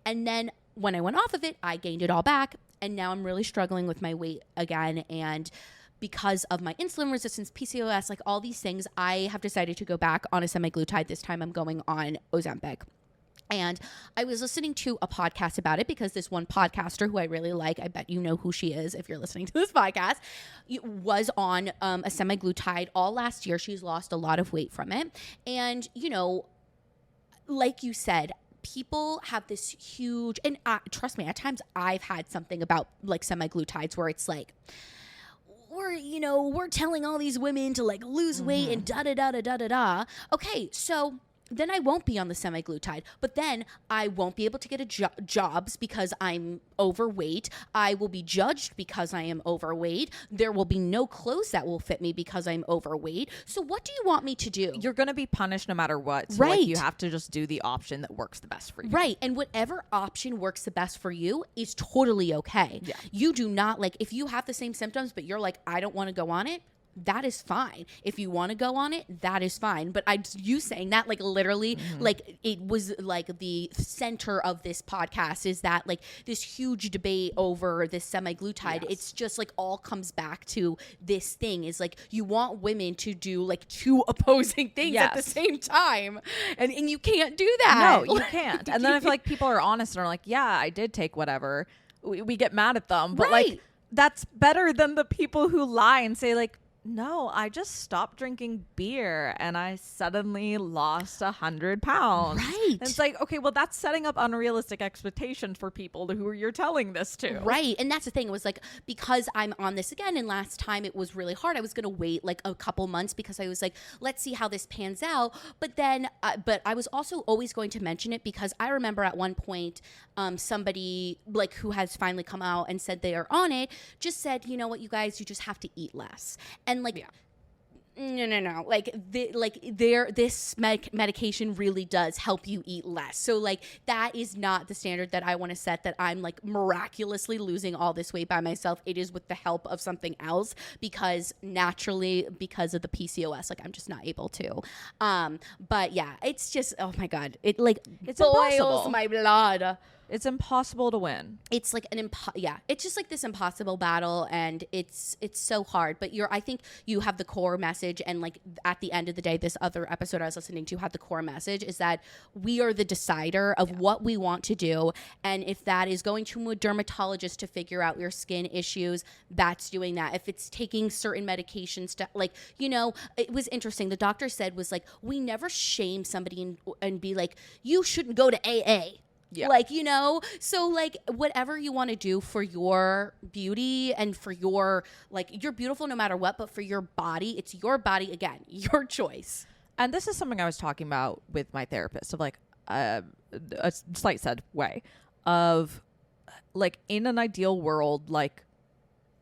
And then when I went off of it, I gained it all back. And now I'm really struggling with my weight again. And because of my insulin resistance, PCOS, like all these things, I have decided to go back on a semaglutide. This time I'm going on Ozempic. And I was listening to a podcast about it because this one podcaster who I really like, I bet you know who she is if you're listening to this podcast, was on a semaglutide all last year. She's lost a lot of weight from it. And, you know, like you said, people have this huge, and trust me, at times I've had something about like semaglutides where it's like, we're telling all these women to like lose weight and da-da-da-da-da-da-da. Okay, so then I won't be on the semaglutide, but then I won't be able to get jobs because I'm overweight. I will be judged because I am overweight. There will be no clothes that will fit me because I'm overweight. So what do you want me to do? You're going to be punished no matter what. So right. Like, you have to just do the option that works the best for you. Right. And whatever option works the best for you is totally okay. Yeah. You do not like, if you have the same symptoms, but you're like, I don't want to go on it. that is fine. If you want to go on it, that is fine. But you saying that, like, literally, like, it was like the center of this podcast is that, like, this huge debate over this semaglutide. It's just like all comes back to this thing is like you want women to do like two opposing things at the same time, and you can't do that. No, you can't. And then if like people are honest and are like, yeah, I did take whatever, we get mad at them. But like that's better than the people who lie and say like, no, I just stopped drinking beer and I suddenly lost 100 pounds. Right. And it's like, okay, well, that's setting up unrealistic expectations for people who you're telling this to. Right. And that's the thing. It was like, because I'm on this again, and last time it was really hard, I was going to wait like a couple months because I was like, let's see how this pans out. But then, but I was also always going to mention it because I remember at one point, somebody like who has finally come out and said they are on it, just said, you know what, you guys, you just have to eat less. And like, no. Like, this medication really does help you eat less. So like, that is not the standard that I want to set, that I'm like miraculously losing all this weight by myself. It is with the help of something else, because naturally, because of the PCOS, like I'm just not able to. But yeah, it's just, oh my God, it boils impossible. my blood. It's impossible to win. It's like it's just like this impossible battle, and it's so hard. But I think you have the core message, and like at the end of the day, this other episode I was listening to had the core message is that we are the decider of what we want to do, and if that is going to a dermatologist to figure out your skin issues, that's doing that. If it's taking certain medications to, like, you know, it was interesting. The doctor said was like, we never shame somebody and be like, you shouldn't go to AA. Yeah. Like, you know, so like whatever you want to do for your beauty and for your, like, you're beautiful no matter what, but for your body, it's your body, again, your choice. And this is something I was talking about with my therapist of like a slight said way of like, in an ideal world, like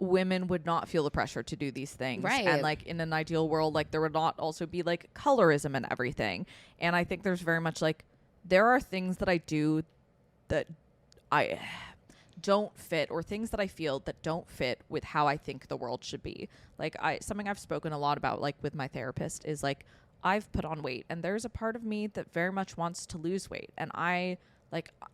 women would not feel the pressure to do these things. Right. And like in an ideal world, like there would not also be like colorism and everything. And I think there's very much like, there are things that I do that I don't fit, or things that I feel that don't fit with how I think the world should be. Like something I've spoken a lot about, like with my therapist, is like I've put on weight, and there's a part of me that very much wants to lose weight, and I'm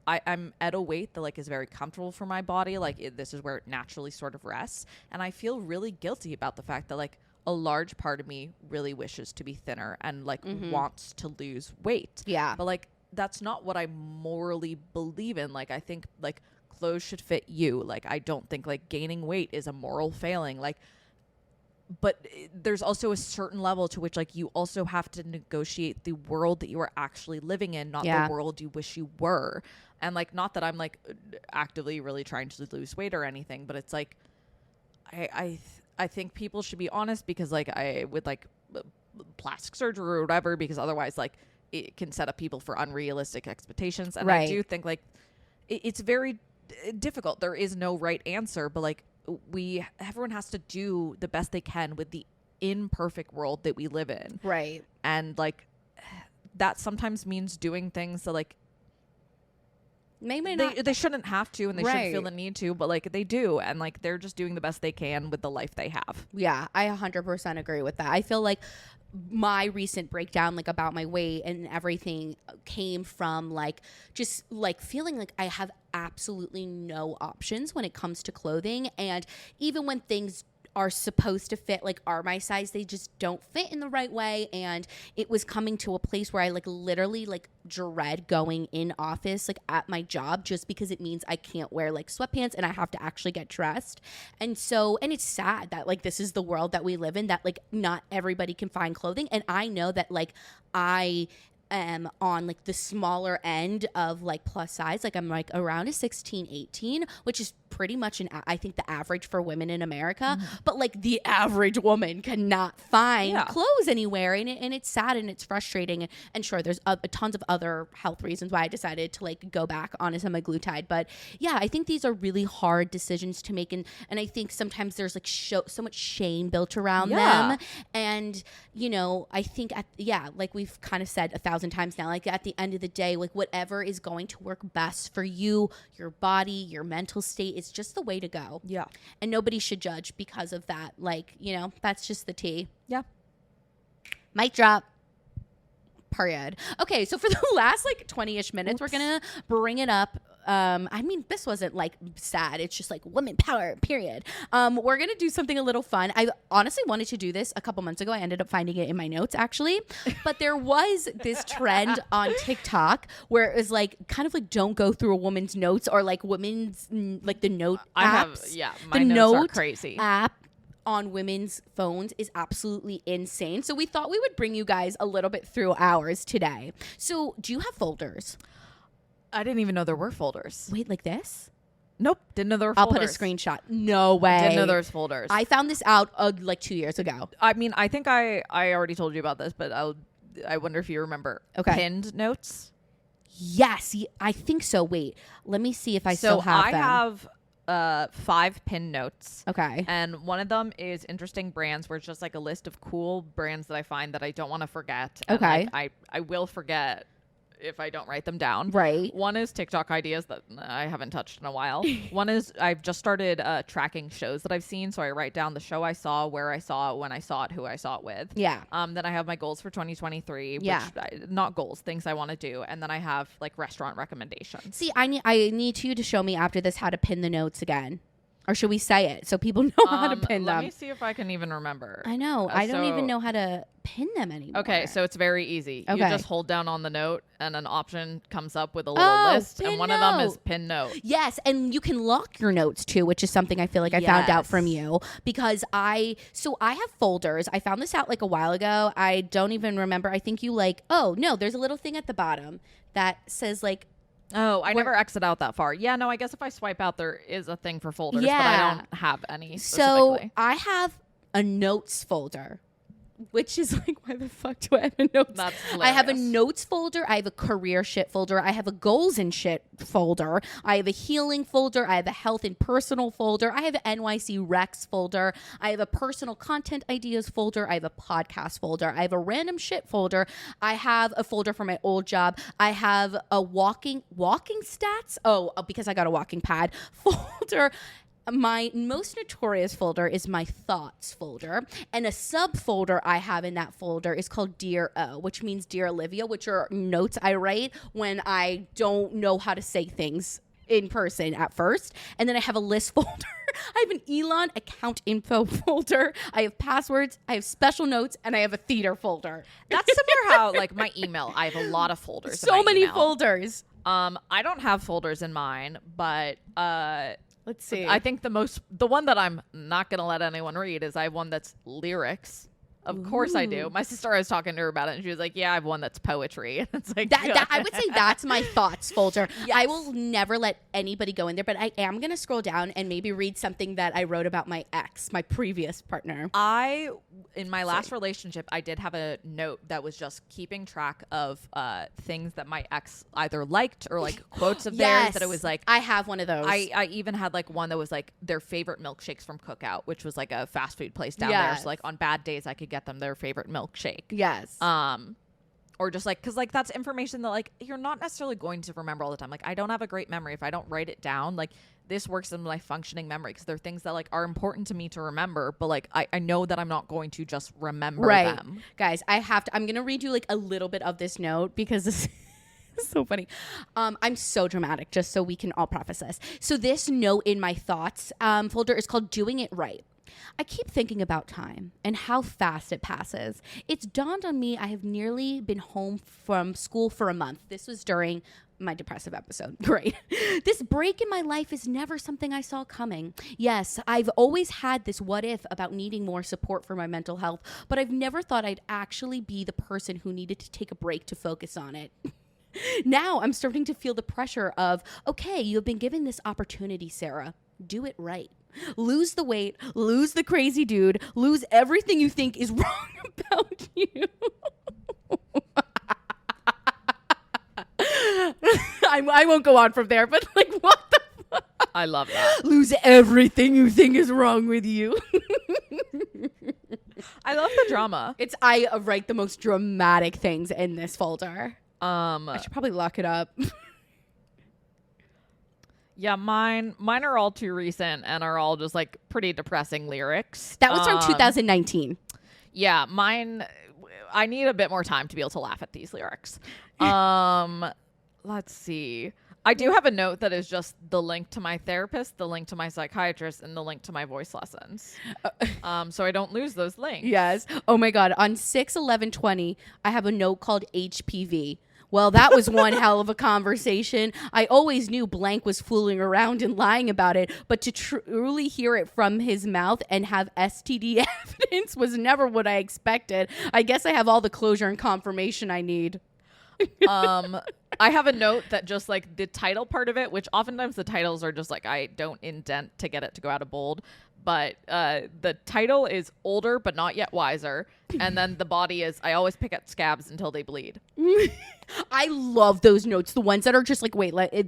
at a weight that like is very comfortable for my body. Like this is where it naturally sort of rests, and I feel really guilty about the fact that like a large part of me really wishes to be thinner and like wants to lose weight. Yeah. But like, that's not what I morally believe in. Like, I think like clothes should fit you. Like, I don't think like gaining weight is a moral failing. Like, but there's also a certain level to which like you also have to negotiate the world that you are actually living in, not the world you wish you were. And like, not that I'm like actively really trying to lose weight or anything, but it's like, I think people should be honest, because like with like plastic surgery or whatever, because otherwise like it can set up people for unrealistic expectations. And I do think like it's very difficult. There is no right answer, but like everyone has to do the best they can with the imperfect world that we live in. Right. And like that sometimes means doing things that like maybe they shouldn't have to, and they shouldn't feel the need to, but like they do, and like they're just doing the best they can with the life they have. Yeah, I 100% agree with that. I feel like my recent breakdown, like about my weight and everything, came from like just like feeling like I have absolutely no options when it comes to clothing, and even when things are supposed to fit, like are my size, they just don't fit in the right way. And it was coming to a place where I like literally like dread going in office like at my job, just because it means I can't wear like sweatpants and I have to actually get dressed. And it's sad that like this is the world that we live in, that like not everybody can find clothing. And I know that like I am on like the smaller end of like plus size. Like I'm like around a 16, 18, which is pretty much I think the average for women in America. But like the average woman cannot find clothes anywhere, and it's sad and it's frustrating. And sure, there's tons of other health reasons why I decided to like go back on a semaglutide. But yeah, I think these are really hard decisions to make, and I think sometimes there's like so much shame built around them. And you know, I think like we've kind of said 1,000 times now, like at the end of the day, like whatever is going to work best for you, your body, your mental state, is is just the way to go. Yeah. And nobody should judge because of that. Like, that's just the tea. Yeah. Mic drop. Period. Okay, so for the last 20-ish minutes, we're gonna bring it up. This wasn't sad. It's just women power, period. We're gonna do something a little fun. I honestly wanted to do this a couple months ago. I ended up finding it in my notes actually, but there was this trend on TikTok where it was don't go through a woman's notes or women's the note apps. My notes are crazy. App on women's phones is absolutely insane. So we thought we would bring you guys a little bit through ours today. So do you have folders? I didn't even know there were folders. Wait, like this? Nope. Didn't know there were I'll folders. put a screenshot. No way. Didn't know there was folders. I found this out 2 years ago. I mean, I think I already told you about this, but I wonder if you remember. Okay. Pinned notes? Yes, I think so. Wait, let me see if I still have them. So I have 5 pin notes. Okay. And one of them is interesting brands, where it's just a list of cool brands that I find that I don't want to forget. Okay. And I will forget if I don't write them down. Right. One is TikTok ideas that I haven't touched in a while. One is I've just started tracking shows that I've seen. So I write down the show I saw, where I saw it, when I saw it, who I saw it with. Yeah. Then I have my goals for 2023. Yeah. Not goals, things I want to do. And then I have restaurant recommendations. See, I need you to show me after this how to pin the notes again. Or should we say it so people know how to pin them? Let me see if I can even remember. I know. I don't even know how to pin them anymore. Okay, so it's very easy. Okay. You just hold down on the note and an option comes up with a little list. And one of them is pin note. Yes, and you can lock your notes too, which is something I feel like I found out from you. Because I have folders. I found this out a while ago. I don't even remember. I think you there's a little thing at the bottom that says Oh, I never exit out that far. Yeah, no, I guess if I swipe out, there is a thing for folders, but I don't have any specifically. So I have a notes folder, which is why the fuck do I have a notes? That's I have a hilarious. notes folder. I have a career shit folder. I have a goals and shit folder. I have a healing folder. I have a health and personal folder. I have an NYC Rex folder. I have a personal content ideas folder. I have a podcast folder. I have a random shit folder. I have a folder for my old job. I have a walking stats. Oh, because I got a walking pad folder. My most notorious folder is my thoughts folder, and a subfolder I have in that folder is called Dear O, which means Dear Olivia, which are notes I write when I don't know how to say things in person at first. And then I have a list folder. I have an Elon account info folder. I have passwords. I have special notes, and I have a theater folder. That's similar how my email. I have a lot of folders. So many folders. I don't have folders in mine, but let's see. I think the one that I'm not going to let anyone read is I have one that's lyrics. Of course I do. My sister, I was talking to her about it, and she was like, yeah, I have one that's poetry. It's that I would say that's my thoughts folder. Yes. I will never let anybody go in there, but I am going to scroll down and maybe read something that I wrote about my ex, my previous partner. In my last relationship, I did have a note that was just keeping track of things that my ex either liked or quotes of theirs that it was I have one of those. I even had one that was their favorite milkshakes from Cookout, which was a fast food place down there. So on bad days, I could get them their favorite milkshake. Yes. Or just because that's information that you're not necessarily going to remember all the time. I don't have a great memory if I don't write it down. This works in my functioning memory because they're things that are important to me to remember, but I know that I'm not going to just remember them. Guys, I'm gonna read you a little bit of this note because this is so funny. I'm so dramatic, just so we can all process this. So this note in my thoughts folder is called Doing It Right. I keep thinking about time and how fast it passes. It's dawned on me I have nearly been home from school for a month. This was during my depressive episode. Great. This break in my life is never something I saw coming. Yes, I've always had this what if about needing more support for my mental health, but I've never thought I'd actually be the person who needed to take a break to focus on it. Now I'm starting to feel the pressure of, okay, you have been given this opportunity, Sarah. Do it right. Lose the weight, lose the crazy dude, lose everything you think is wrong about you. I won't go on from there, but what the fuck? I love that. Lose everything you think is wrong with you. I love the drama. I write the most dramatic things in this folder. I should probably lock it up. Yeah, mine are all too recent and are all just like pretty depressing lyrics. That was from 2019. Yeah, mine, I need a bit more time to be able to laugh at these lyrics. Let's see. I do have a note that is just the link to my therapist, the link to my psychiatrist, and the link to my voice lessons. So I don't lose those links. Yes. Oh my God. On 6/11/20, I have a note called HPV. Well, that was one hell of a conversation. I always knew blank was fooling around and lying about it, but to truly hear it from his mouth and have STD evidence was never what I expected. I guess I have all the closure and confirmation I need. I have a note that just like the title part of it, which oftentimes the titles are just like I don't indent to get it to go out of bold, but the title is older but not yet wiser, and then the body is I always pick at scabs until they bleed. I love those notes, the ones that are just like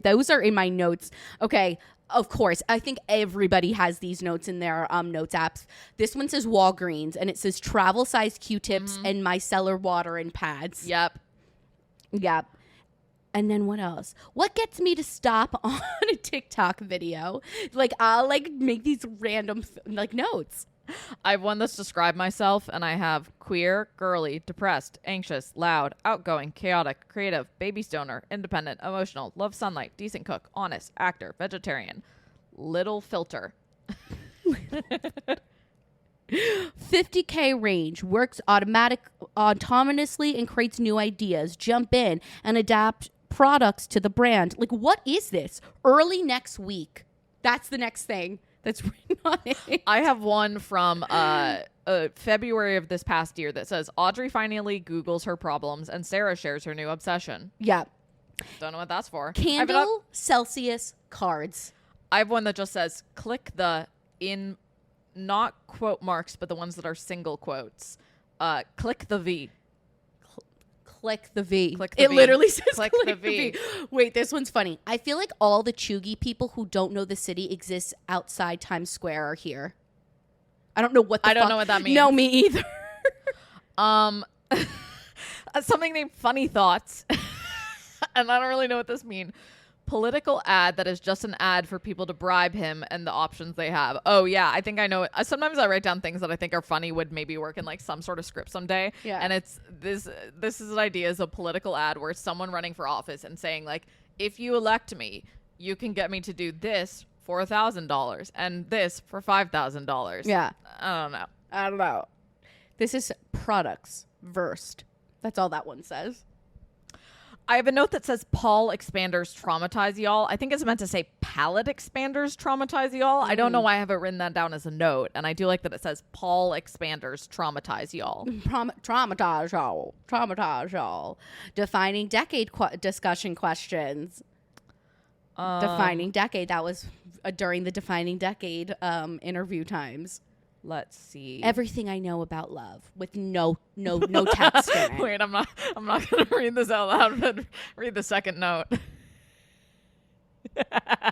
those are in my notes. Okay. Of course, I think everybody has these notes in their notes apps. This one says Walgreens, and it says travel size Q-tips and micellar water and pads. Yep. And then what else? What gets me to stop on a TikTok video? Like I'll like make these random like notes. I have one that's described myself, and I have queer, girly, depressed, anxious, loud, outgoing, chaotic, creative, baby stoner, independent, emotional, love sunlight, decent cook, honest, actor, vegetarian, little filter. 50K range, works autonomously and creates new ideas. Jump in and adapt products to the brand. Like, what is this? Early next week. That's the next thing that's written on it. I have one from February of this past year that says Audrey finally Googles her problems and Sarah shares her new obsession. Yeah. Don't know what that's for. Candle Celsius cards. I have one that just says click the in not quote marks, but the ones that are single quotes. Click the V. Click the V. Click the it V. literally says click the V. Wait, this one's funny. I feel like all the chuggy people who don't know the city exists outside Times Square are here. I don't know what the I don't know what that means. No, me either. Something named Funny Thoughts. And I don't really know what this means. Political ad that is just an ad for people to bribe him and the options they have. Oh yeah, I think I know it. Sometimes I write down things that I think are funny would maybe work in like some sort of script someday. Yeah. And it's this is an idea as a political ad where it's someone running for office and saying like, if you elect me, you can get me to do this for $1,000 and this for $5,000. Yeah. I don't know. This is products versed. That's all that one says. I have a note that says Paul expanders traumatize y'all. I think it's meant to say palate expanders traumatize y'all. I don't know why I haven't written that down as a note. And I do like that it says Paul expanders traumatize y'all. Traumatize y'all. Traumatize y'all. Defining decade discussion questions. Defining decade. That was during the defining decade interview times. Let's see. Everything I know about love with no text in it. Wait, I'm not going to read this out loud, but read the second note.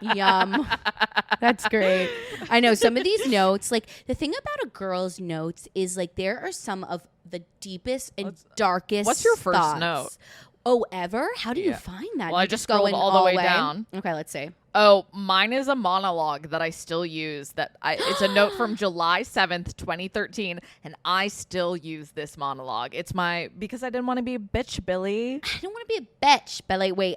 Yum. That's great. I know some of these notes, like the thing about a girl's notes is like there are some of the deepest and darkest What's your first thoughts. note? Oh, ever? How do you find that? Well, I just scrolled all the way down. Okay, let's see. Oh, mine is a monologue that I still use. It's a note from July 7th, 2013, and I still use this monologue. It's because I didn't want to be a bitch, Billy. I don't want to be a bitch, but like, wait,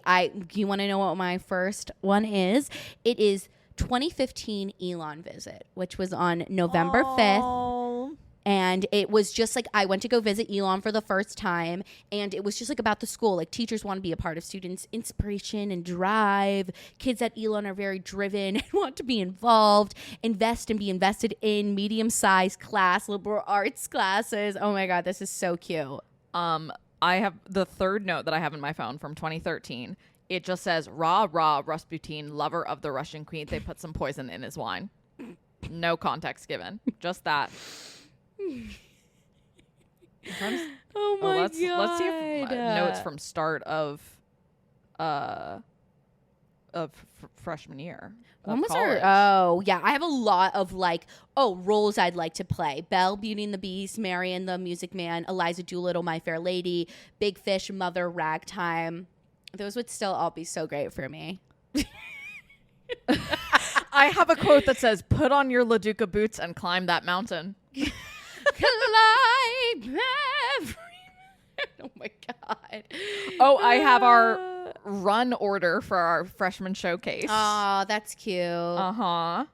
you want to know what my first one is? It is 2015 Elon visit, which was on November 5th. And it was just like I went to go visit Elon for the first time. And it was just like about the school. Like teachers want to be a part of students' inspiration and drive. Kids at Elon are very driven and want to be involved, invest and be invested in medium-sized class, liberal arts classes. Oh my God, this is so cute. I have the third note that I have in my phone from 2013. It just says, rah, rah, Rasputin, lover of the Russian queen. They put some poison in his wine. No context given. Just that. Oh my God. Let's see if notes from start of freshman year. When was college. Oh, yeah. I have a lot of roles I'd like to play. Belle, Beauty and the Beast, Marion, the Music Man, Eliza Doolittle, My Fair Lady, Big Fish, Mother, Ragtime. Those would still all be so great for me. I have a quote that says, "Put on your LaDuca boots and climb that mountain." Climb every. Oh my God. Oh, I have our run order for our freshman showcase. Oh, that's cute. Uh-huh.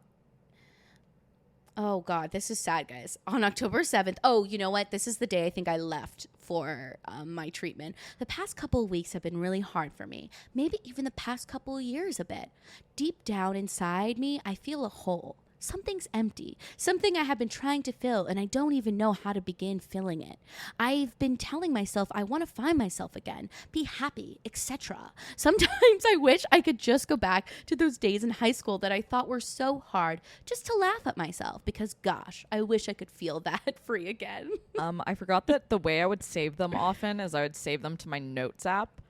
Oh God, this is sad, guys. On October 7th. Oh, you know what? This is the day I think I left for my treatment. The past couple of weeks have been really hard for me. Maybe even the past couple of years a bit. Deep down inside me, I feel a hole. Something's empty, something I have been trying to fill, and I don't even know how to begin filling it. I've been telling myself I want to find myself again, be happy, etc. Sometimes I wish I could just go back to those days in high school that I thought were so hard, just to laugh at myself, because gosh, I wish I could feel that free again. I forgot that the way I would save them often is I would save them to my notes app.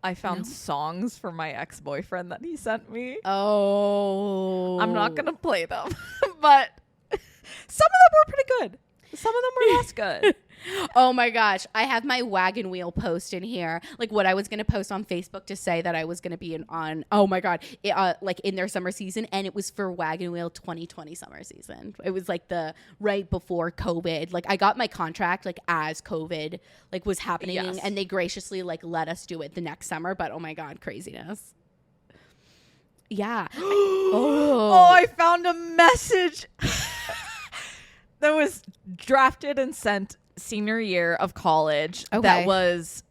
I found songs for my ex-boyfriend that he sent me. Oh. I'm not going to play them, but some of them were pretty good. Some of them were less good. Oh my gosh. I have my wagon wheel post in here. Like what I was going to post on Facebook to say that I was going to be on, oh my God, like in their summer season. And it was for Wagon Wheel 2020 summer season. It was like the right before COVID. Like I got my contract like as COVID like was happening. Yes. And they graciously like let us do it the next summer. But oh my God, craziness. Yeah. Oh, I found a message that was drafted and sent senior year of college. Okay. That was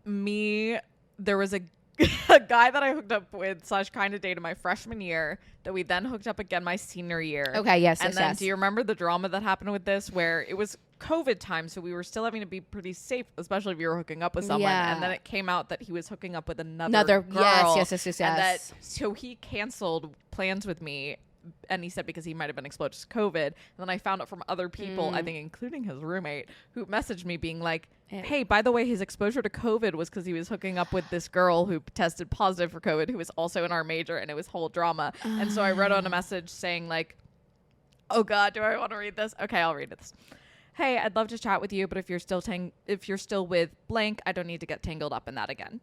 me. There was a guy that I hooked up with / kind of dated my freshman year that we then hooked up again my senior year. Okay, yes, and yes, then yes. do you remember the drama that happened with this where it was COVID time, so we were still having to be pretty safe, especially if you were hooking up with someone. Yeah. And then it came out that he was hooking up with another girl. Yes. And that, so he canceled plans with me. And he said because he might have been exposed to COVID. And then I found out from other people, I think including his roommate, who messaged me being like, hey, by the way, his exposure to COVID was because he was hooking up with this girl who tested positive for COVID, who was also in our major, and it was whole drama. And so I wrote on a message saying like, oh God, do I want to read this? Okay, I'll read this. Hey, I'd love to chat with you, but if you're still with blank, I don't need to get tangled up in that again.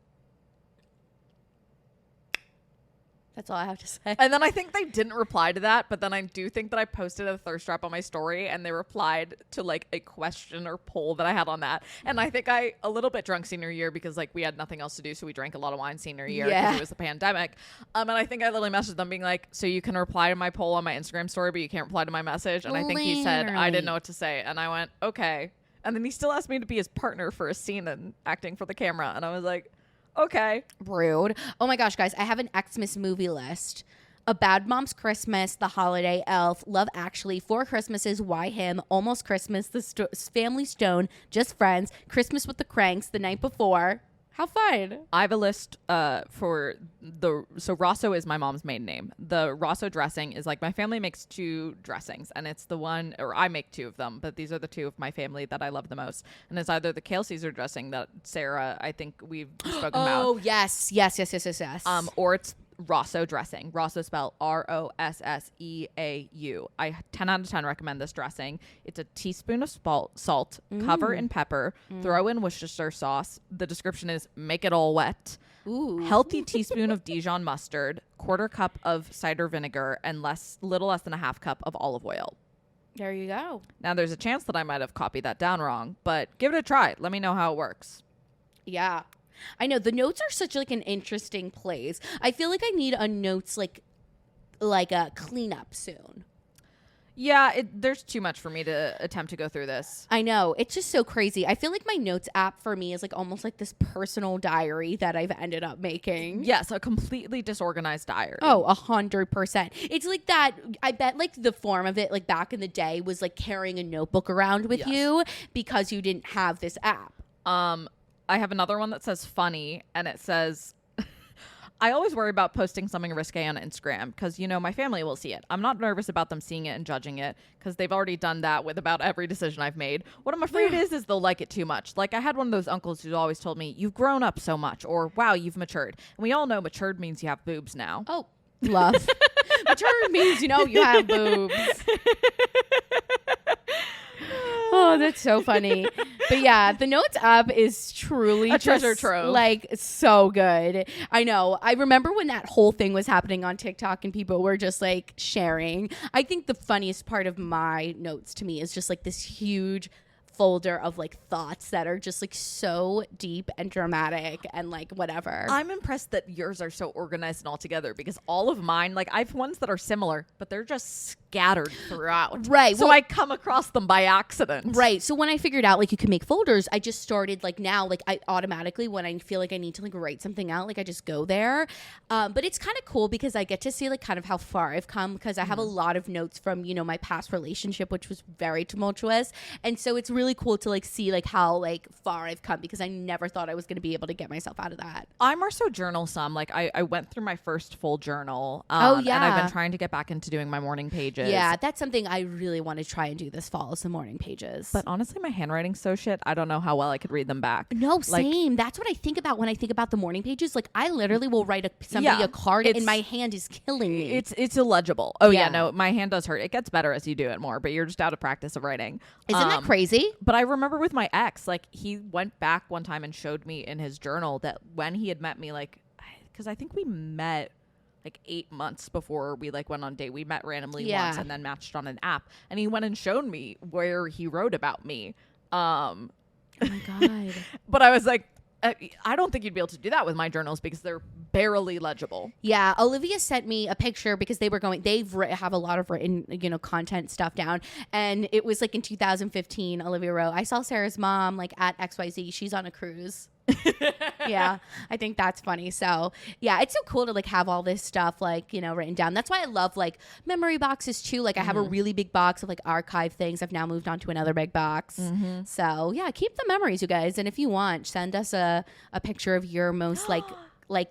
That's all I have to say. And then I think they didn't reply to that, but then I do think that I posted a thirst trap on my story and they replied to like a question or poll that I had on that. And I think I a little bit drunk senior year because like we had nothing else to do, so we drank a lot of wine senior year because it was the pandemic. And I think I literally messaged them being like, so you can reply to my poll on my Instagram story, but you can't reply to my message. And I think he said, I didn't know what to say. And I went, okay. And then he still asked me to be his partner for a scene and acting for the camera. And I was like, okay. Rude. Oh my gosh, guys, I have an Xmas movie list. A Bad Mom's Christmas, The Holiday, Elf, Love Actually, Four Christmases, Why Him, Almost Christmas, The Family Stone, Just Friends, Christmas with the Cranks, The Night Before. How fun. I have a list for so Rosso is my mom's maiden name. The Rosso dressing is like my family makes 2 dressings, and it's the one, or I make 2 of them, but these are the 2 of my family that I love the most. And it's either the kale Caesar dressing that Sarah, I think we've spoken about. Oh, yes. Or it's Rosso dressing. Rosso spelled Rosseeau. I 10 out of 10 recommend this dressing. It's a teaspoon of salt, cover in pepper, throw in Worcestershire sauce. The description is make it all wet. Ooh. Healthy teaspoon of Dijon mustard, 1/4 cup of cider vinegar, and little less than a 1/2 cup of olive oil. There you go. Now there's a chance that I might have copied that down wrong, but give it a try. Let me know how it works. Yeah. I know the notes are such like an interesting place. I feel like I need a notes like a cleanup soon. Yeah, there's too much for me to attempt to go through this. I know. It's just so crazy. I feel like my notes app for me is like almost like this personal diary that I've ended up making. Yes, a completely disorganized diary. Oh, 100%. It's like that. I bet like the form of it like back in the day was like carrying a notebook around with you because you didn't have this app. I have another one that says funny, and it says, I always worry about posting something risque on Instagram because, you know, my family will see it. I'm not nervous about them seeing it and judging it because they've already done that with about every decision I've made. What I'm afraid is they'll like it too much. Like I had one of those uncles who always told me, you've grown up so much, or wow, you've matured. And we all know matured means you have boobs now. Oh, love. Matured means, you know, you have boobs. Oh, that's so funny. But yeah, the Notes app is truly a just treasure trove. like so good. I know. I remember when that whole thing was happening on TikTok and people were just like sharing. I think the funniest part of my notes to me is just like this huge folder of like thoughts that are just like so deep and dramatic and like whatever. I'm impressed that yours are so organized and all together, because all of mine, like I have ones that are similar, but they're just scattered throughout. Right. So well, I come across them by accident. Right. So when I figured out like you can make folders, I just started like now, like I automatically, when I feel like I need to like write something out, like I just go there. But it's kind of cool because I get to see like kind of how far I've come, because I have a lot of notes from, you know, my past relationship, which was very tumultuous. And so it's really cool to like see like how like far I've come, because I never thought I was going to be able to get myself out of that. I'm also journal some. Like I went through my first full journal. Oh, yeah. And I've been trying to get back into doing my morning pages. Yeah, that's something I really want to try and do this fall, is the morning pages. But honestly, my handwriting's so shit, I don't know how well I could read them back. No, like, same. That's what I think about when I think about the morning pages. Like I literally will write somebody a card and my hand is killing me. It's illegible. Oh yeah, no, my hand does hurt. It gets better as you do it more, but you're just out of practice of writing. Isn't that crazy? But I remember with my ex, like he went back one time and showed me in his journal that when he had met me, like, because I think we met like 8 months before we like went on a date. We met randomly once and then matched on an app, and he went and showed me where he wrote about me. Oh my God. But I was like, I don't think you'd be able to do that with my journals because they're barely legible. Yeah, Olivia sent me a picture because they have a lot of written, you know, content stuff down, and it was like in 2015. Olivia wrote, "I saw Sarah's mom like at XYZ. She's on a cruise." Yeah, I think that's funny. So yeah, it's so cool to like have all this stuff like, you know, written down. That's why I love like memory boxes too. Like I have a really big box of like archive things. I've now moved on to another big box. So yeah, keep the memories, you guys. And if you want, send us a picture of your most like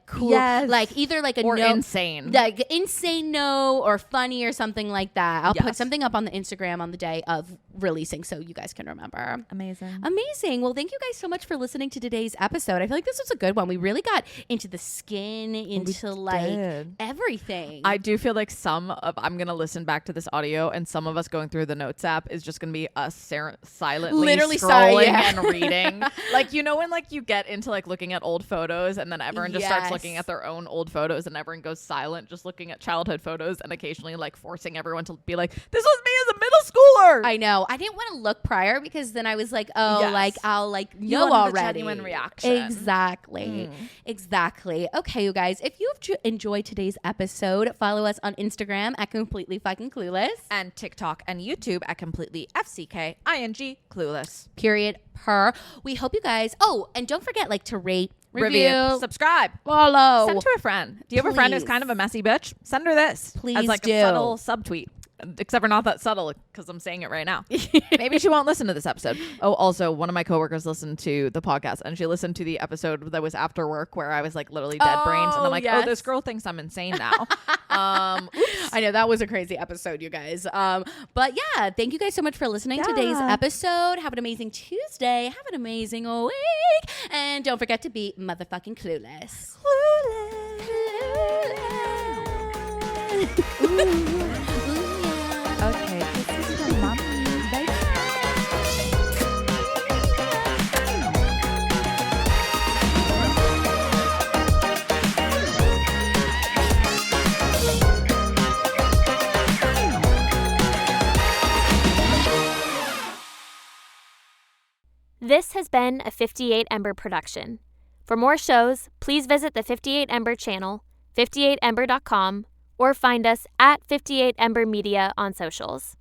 cool, like either like a or note, insane, like insane no, or funny or something like that. I'll put Yes. something up on the Instagram on the day of releasing so you guys can remember. Amazing. Well, thank you guys so much for listening to today's episode. I feel like this was a good one. We really got into the skin, into like everything. I do feel like I'm going to listen back to this audio, and some of us going through the notes app is just going to be us silently Literally scrolling and reading. Like, you know, when like you get into like looking at old photos and then everyone just starts looking at their own old photos and everyone goes silent, just looking at childhood photos and occasionally like forcing everyone to be like, this was me as a middle schooler. I know. I didn't want to look prior because then I was like, oh, like I'll like you know wanted already. A genuine reaction. Exactly. Okay, you guys. If you've enjoyed today's episode, follow us on Instagram at Completely Fucking Clueless, and TikTok and YouTube at Completely FCKING Clueless. Period. Per. We hope you guys. Oh, and don't forget like to rate, review, subscribe, follow, send to a friend. Do you have a friend who's kind of a messy bitch? Send her this. Please as like do. a subtle subtweet. Except for not that subtle, because I'm saying it right now. Maybe she won't listen to this episode. Oh, also, one of my coworkers listened to the podcast, and she listened to the episode that was after work where I was like literally dead brains, and I'm like, oh, this girl thinks I'm insane now. I know that was a crazy episode, you guys. But yeah, thank you guys so much for listening to today's episode. Have an amazing Tuesday. Have an amazing week, and don't forget to be motherfucking clueless. Okay, this is for mommy. Bye. This has been a 58 Ember production. For more shows, please visit the 58 Ember channel, 58ember.com, or find us at 58 Ember Media on socials.